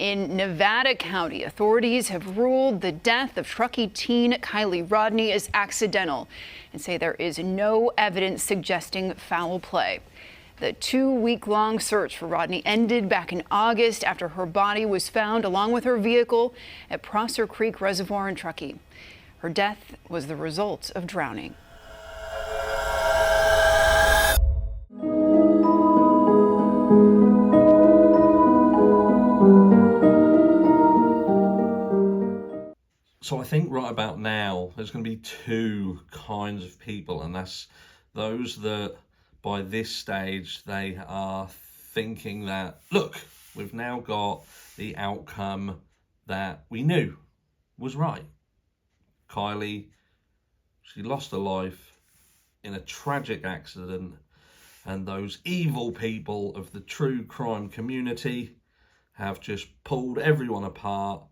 In Nevada County, authorities have ruled the death of Truckee teen Kiely Rodni as accidental and say there is no evidence suggesting foul play. The 2-week-long search for Rodni ended back in August after her body was found along with her vehicle at Prosser Creek Reservoir in Truckee. Her death was the result of drowning. So I think right about now, there's going to be two kinds of people, and that's those that by this stage, they are thinking that, look, we've now got the outcome that we knew was right. Kiely, she lost her life in a tragic accident, and those evil people of the true crime community have just pulled everyone apart.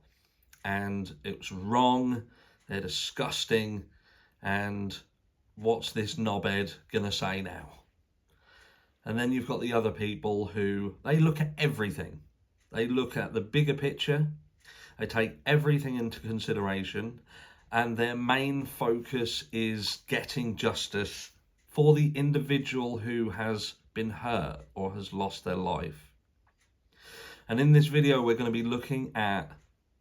And it was wrong, they're disgusting, and what's this knobhead gonna say now? And then you've got the other people who, they look at everything. They look at the bigger picture, they take everything into consideration, and their main focus is getting justice for the individual who has been hurt or has lost their life. And in this video, we're going to be looking at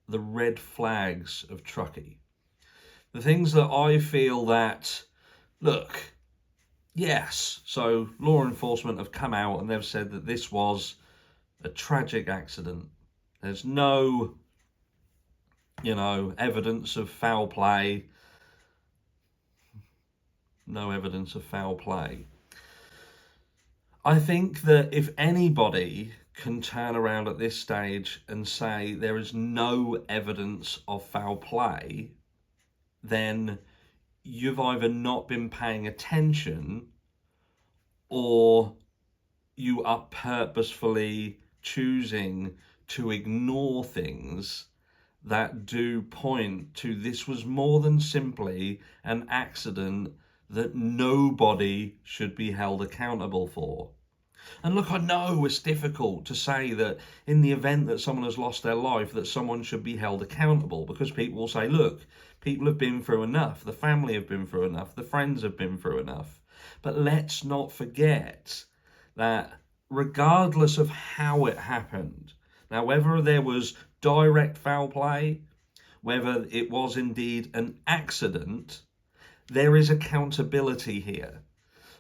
the red flags of Truckee. The things that I feel that, look, yes, so law enforcement have come out and they've said that this was a tragic accident. There's no, evidence of foul play. No evidence of foul play. I think that if anybody can turn around at this stage and say there is no evidence of foul play, then you've either not been paying attention or you are purposefully choosing to ignore things that do point to this was more than simply an accident that nobody should be held accountable for. And look, I know it's difficult to say that in the event that someone has lost their life, that someone should be held accountable, because people will say, look, people have been through enough, the family have been through enough, the friends have been through enough. But let's not forget that regardless of how it happened, now whether there was direct foul play, whether it was indeed an accident, there is accountability here.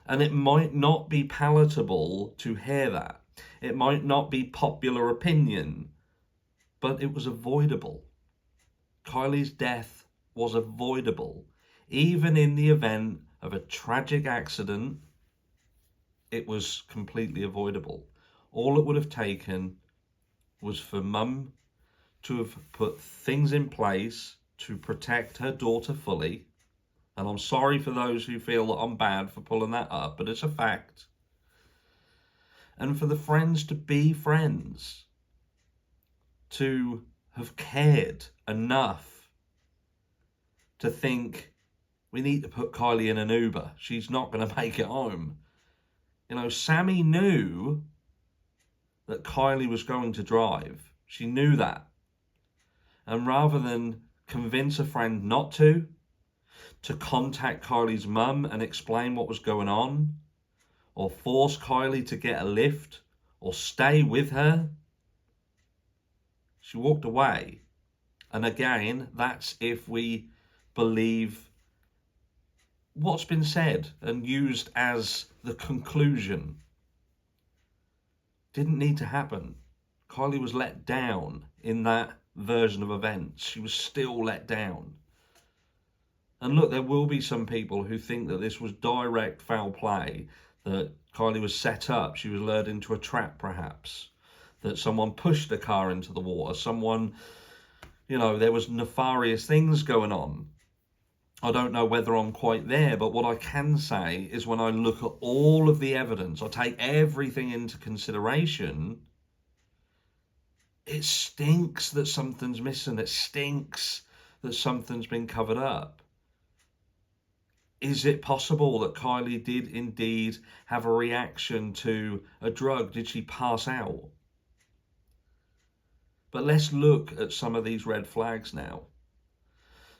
And it might not be palatable to hear that. It might not be popular opinion, but it was avoidable. Kiely's death was avoidable. Even in the event of a tragic accident, it was completely avoidable. All it would have taken was for Mum to have put things in place to protect her daughter fully. And I'm sorry for those who feel that I'm bad for pulling that up, but it's a fact. And for the friends to be friends, to have cared enough to think, we need to put Kiely in an Uber. She's not going to make it home. Sammy knew that Kiely was going to drive. She knew that. And rather than convince a friend not to contact Kiely's mum and explain what was going on, or force Kiely to get a lift, or stay with her, she walked away. And again, that's if we believe what's been said and used as the conclusion. Didn't need to happen. Kiely was let down in that version of events. She was still let down. And look, there will be some people who think that this was direct foul play, that Kiely was set up, she was lured into a trap perhaps, that someone pushed the car into the water, someone, there was nefarious things going on. I don't know whether I'm quite there, but what I can say is when I look at all of the evidence, I take everything into consideration, it stinks that something's missing. It stinks that something's been covered up. Is it possible that Kiely did indeed have a reaction to a drug? Did she pass out? But let's look at some of these red flags now.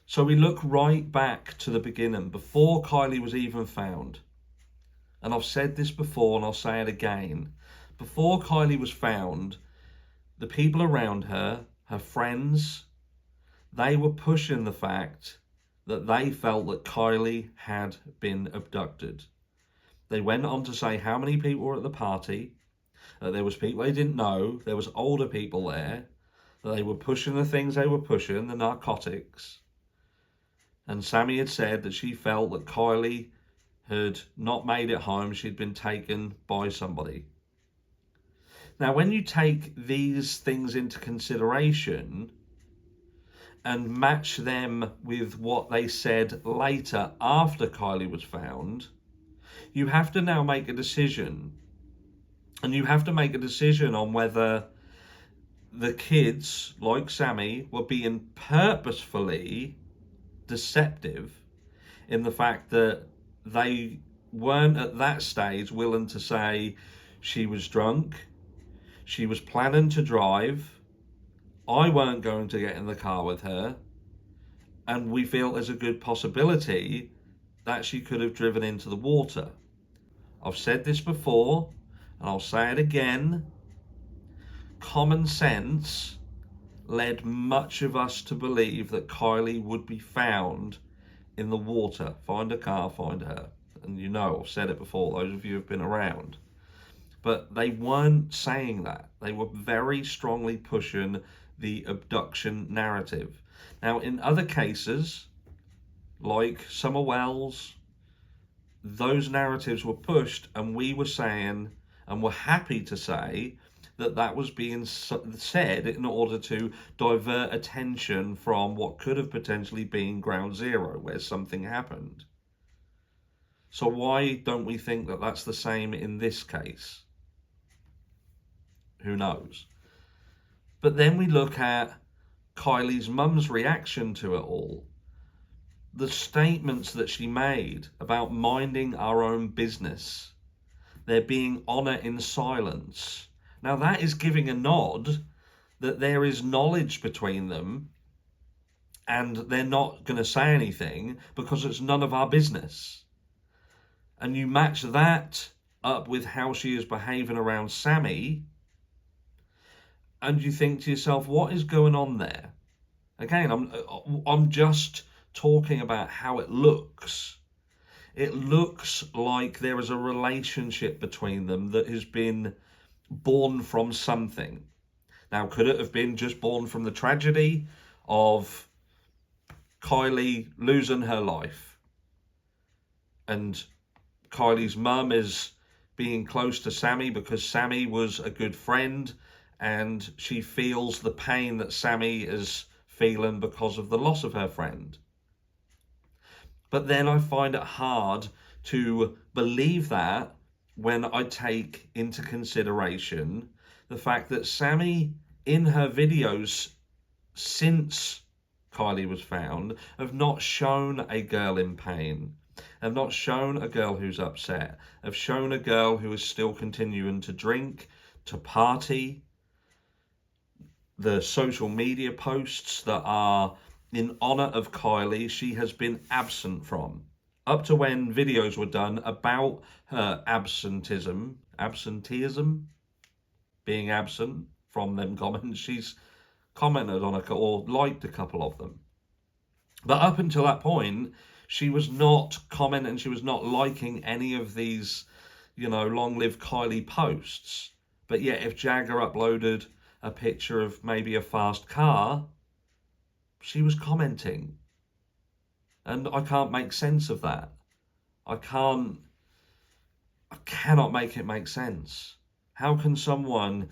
So we look right back to the beginning, before Kiely was even found. And I've said this before and I'll say it again. Before Kiely was found, the people around her, her friends, they were pushing the fact that they felt that Kiely had been abducted. They went on to say how many people were at the party, that there was people they didn't know, there was older people there, that they were pushing the things they were pushing, the narcotics. And Sammy had said that she felt that Kiely had not made it home, she'd been taken by somebody. Now, when you take these things into consideration and match them with what they said later after Kiely was found, you have to now make a decision. And you have to make a decision on whether the kids, like Sammy, were being purposefully deceptive in the fact that they weren't at that stage willing to say she was drunk, she was planning to drive, I weren't going to get in the car with her, and we feel there's a good possibility that she could have driven into the water. I've said this before, and I'll say it again. Common sense led much of us to believe that Kiely would be found in the water. Find a car, find her. And you know, I've said it before, those of you who have been around. But they weren't saying that. They were very strongly pushing the abduction narrative. Now, in other cases, like Summer Wells, those narratives were pushed, and we were saying, and were happy to say, that that was being said in order to divert attention from what could have potentially been ground zero, where something happened. So why don't we think that that's the same in this case? Who knows? But then we look at Kiely's mum's reaction to it all. The statements that she made about minding our own business, there being honour in silence. Now that is giving a nod that there is knowledge between them and they're not going to say anything because it's none of our business. And you match that up with how she is behaving around Sammy, and you think to yourself, what is going on there? Again, I'm just talking about how it looks. It looks like there is a relationship between them that has been born from something. Now, could it have been just born from the tragedy of Kiely losing her life? And Kiely's mum is being close to Sammy because Sammy was a good friend, and she feels the pain that Sammy is feeling because of the loss of her friend. But then I find it hard to believe that when I take into consideration the fact that Sammy, in her videos since Kiely was found, have not shown a girl in pain, have not shown a girl who's upset, have shown a girl who is still continuing to drink, to party. The social media posts that are in honour of Kiely, she has been absent from. Up to when videos were done about her absenteeism, being absent from them comments, she's commented on or liked a couple of them. But up until that point, she was not commenting, she was not liking any of these, long live Kiely posts. But yet, if Jagger uploaded a picture of maybe a fast car, she was commenting. And I can't make sense of that. I cannot make it make sense. How can someone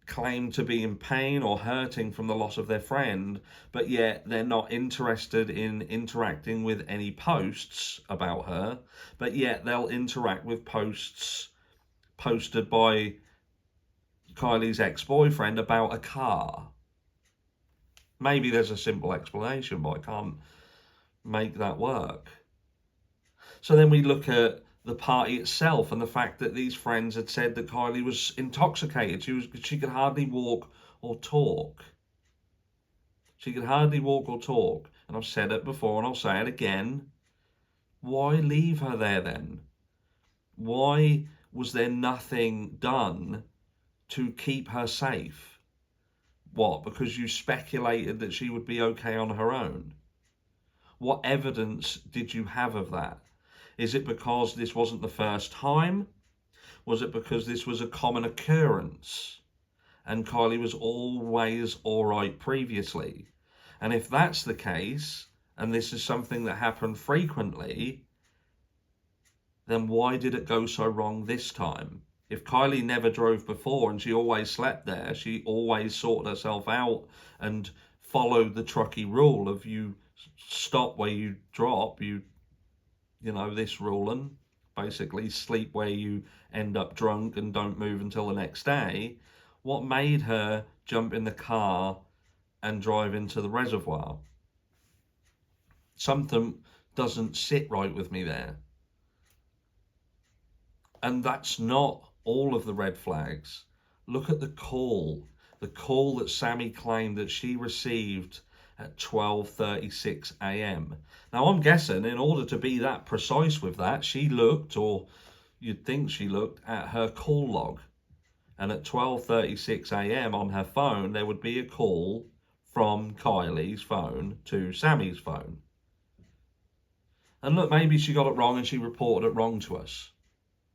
claim to be in pain or hurting from the loss of their friend, but yet they're not interested in interacting with any posts about her, but yet they'll interact with posts posted by Kiely's ex-boyfriend about a car? Maybe there's a simple explanation, but I can't make that work. So then we look at the party itself and the fact that these friends had said that Kiely was intoxicated. She could hardly walk or talk. She could hardly walk or talk. And I've said it before and I'll say it again. Why leave her there then? Why was there nothing done to keep her safe? What, because you speculated that she would be okay on her own? What evidence did you have of that? Is it because this wasn't the first time? Was it because this was a common occurrence and Kiely was always all right previously? And if that's the case, and this is something that happened frequently, then why did it go so wrong this time? If Kiely never drove before and she always slept there, she always sorted herself out and followed the trucky rule of you stop where you drop, you know, this ruling, basically sleep where you end up drunk and don't move until the next day. What made her jump in the car and drive into the reservoir? Something doesn't sit right with me there. And that's not all of the red flags. Look at the call that Sammy claimed that she received at 12:36 a.m. Now, I'm guessing in order to be that precise with that, she looked, or you'd think she looked, at her call log. And at 12:36 a.m. on her phone, there would be a call from Kiely's phone to Sammy's phone. And look, maybe she got it wrong and she reported it wrong to us.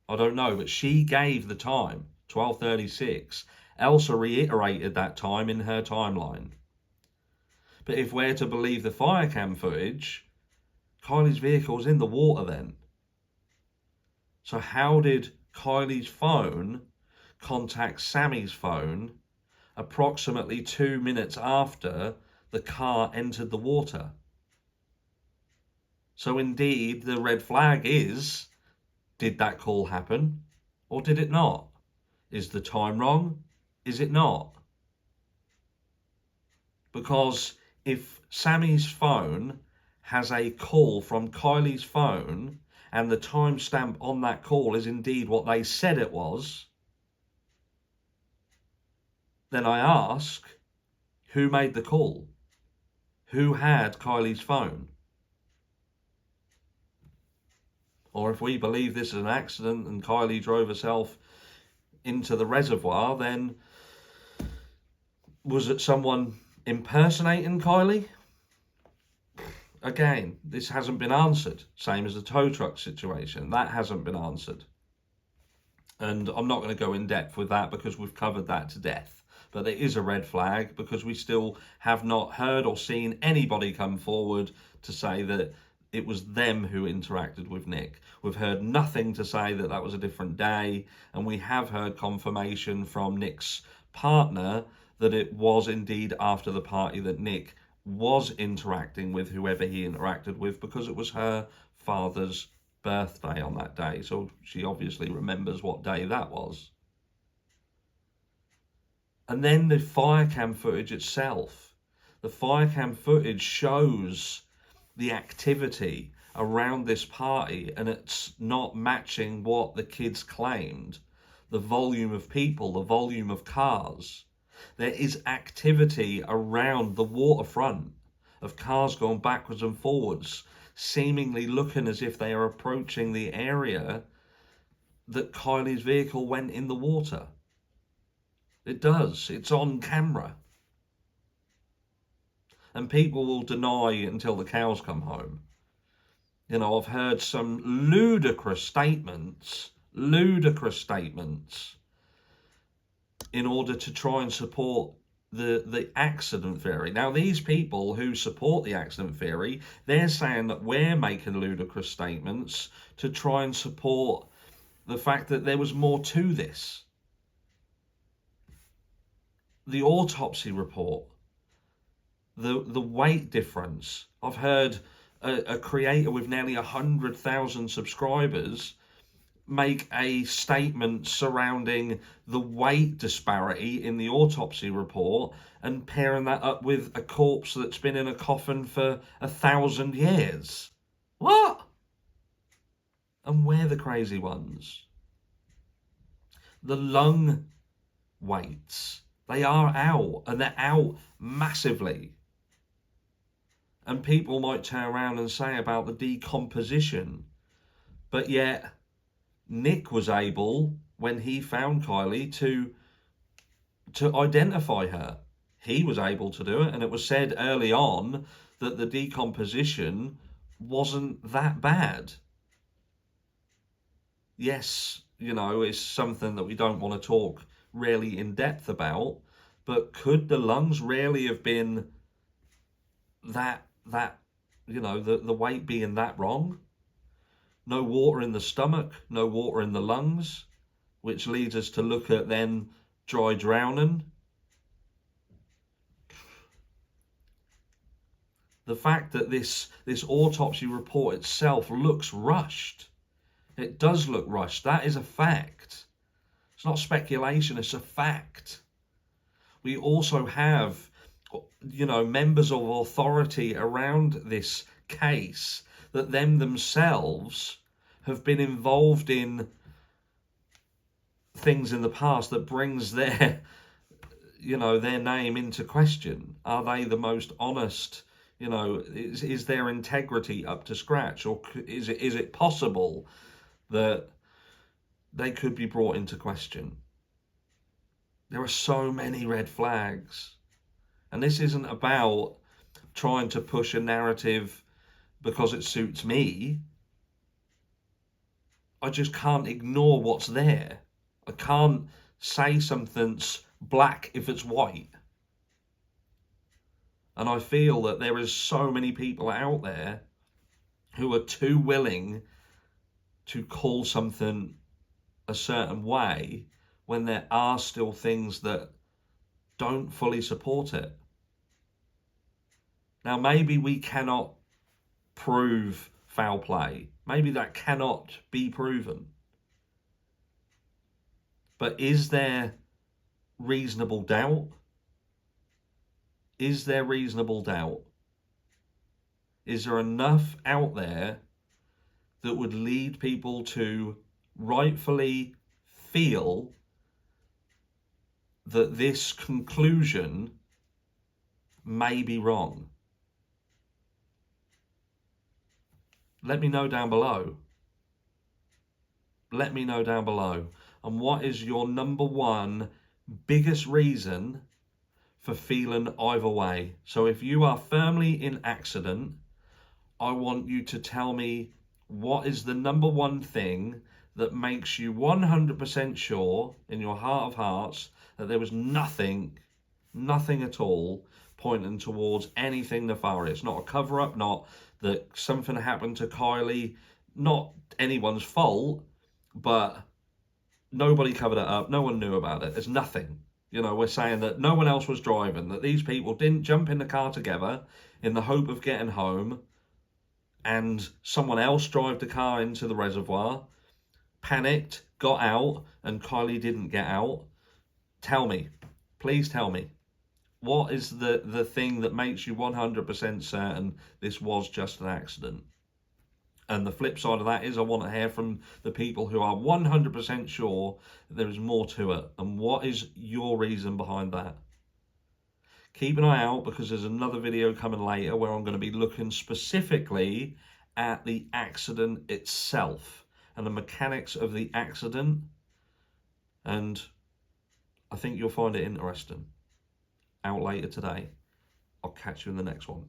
I don't know, but she gave the time, 12:36. Elsa reiterated that time in her timeline. But if we're to believe the fire cam footage, Kiely's vehicle's in the water then. So how did Kiely's phone contact Sammy's phone approximately 2 minutes after the car entered the water? So indeed, the red flag is, did that call happen or did it not? Is the time wrong? Is it not? Because if Sammy's phone has a call from Kiely's phone and the timestamp on that call is indeed what they said it was, then I ask, who made the call? Who had Kiely's phone? Or if we believe this is an accident and Kiely drove herself into the reservoir, then was it someone impersonating Kiely? Again, this hasn't been answered. Same as the tow truck situation. That hasn't been answered. And I'm not going to go in depth with that because we've covered that to death. But there is a red flag because we still have not heard or seen anybody come forward to say that it was them who interacted with Nick. We've heard nothing to say that that was a different day. And we have heard confirmation from Nick's partner that it was indeed after the party that Nick was interacting with whoever he interacted with, because it was her father's birthday on that day. So she obviously remembers what day that was. And then the fire cam footage itself. The fire cam footage shows the activity around this party, and it's not matching what the kids claimed. The volume of people, the volume of cars. There is activity around the waterfront of cars going backwards and forwards, seemingly looking as if they are approaching the area that Kiely's vehicle went in the water. It does. It's on camera. And people will deny until the cows come home. You know, I've heard some ludicrous statements in order to try and support the accident theory. Now, these people who support the accident theory, they're saying that we're making ludicrous statements to try and support the fact that there was more to this. The autopsy report, the weight difference. I've heard a creator with nearly 100,000 subscribers make a statement surrounding the weight disparity in the autopsy report and pairing that up with a corpse that's been in a coffin for 1,000 years. What? And we're the crazy ones. The lung weights, They are out, and they're out massively. And people might turn around and say about the decomposition, but yet Nick was able, when he found Kiely, to identify her. He was able to do it, and it was said early on that the decomposition wasn't that bad. Yes, it's something that we don't want to talk really in depth about, but could the lungs really have been that the weight being that wrong? No water in the stomach, no water in the lungs, which leads us to look at then dry drowning. The fact that this autopsy report itself looks rushed. It does look rushed. That is a fact. It's not speculation, it's a fact. We also have, members of authority around this case that themselves have been involved in things in the past that brings their name into question. Are they the most honest? Is their integrity up to scratch, or is it possible that they could be brought into question? There are so many red flags, and this isn't about trying to push a narrative because it suits me. I just can't ignore what's there. I can't say something's black if it's white. And I feel that there is so many people out there who are too willing to call something a certain way when there are still things that don't fully support it. Now, maybe we cannot prove foul play. Maybe that cannot be proven. But is there reasonable doubt? Is there reasonable doubt? Is there enough out there that would lead people to rightfully feel that this conclusion may be wrong? Let me know down below. Let me know down below. And what is your number one biggest reason for feeling either way? So if you are firmly in accident, I want you to tell me what is the number one thing that makes you 100% sure in your heart of hearts that there was nothing at all pointing towards anything nefarious. Not a cover-up, not that something happened to Kiely, not anyone's fault, but nobody covered it up, no one knew about it. There's nothing. We're saying that no one else was driving, that these people didn't jump in the car together in the hope of getting home, and someone else drove the car into the reservoir, panicked, got out, and Kiely didn't get out. Tell me, please tell me, what is the thing that makes you 100% certain this was just an accident? And the flip side of that is I want to hear from the people who are 100% sure that there is more to it. And what is your reason behind that? Keep an eye out, because there's another video coming later where I'm going to be looking specifically at the accident itself and the mechanics of the accident. And I think you'll find it interesting. Out later today. I'll catch you in the next one.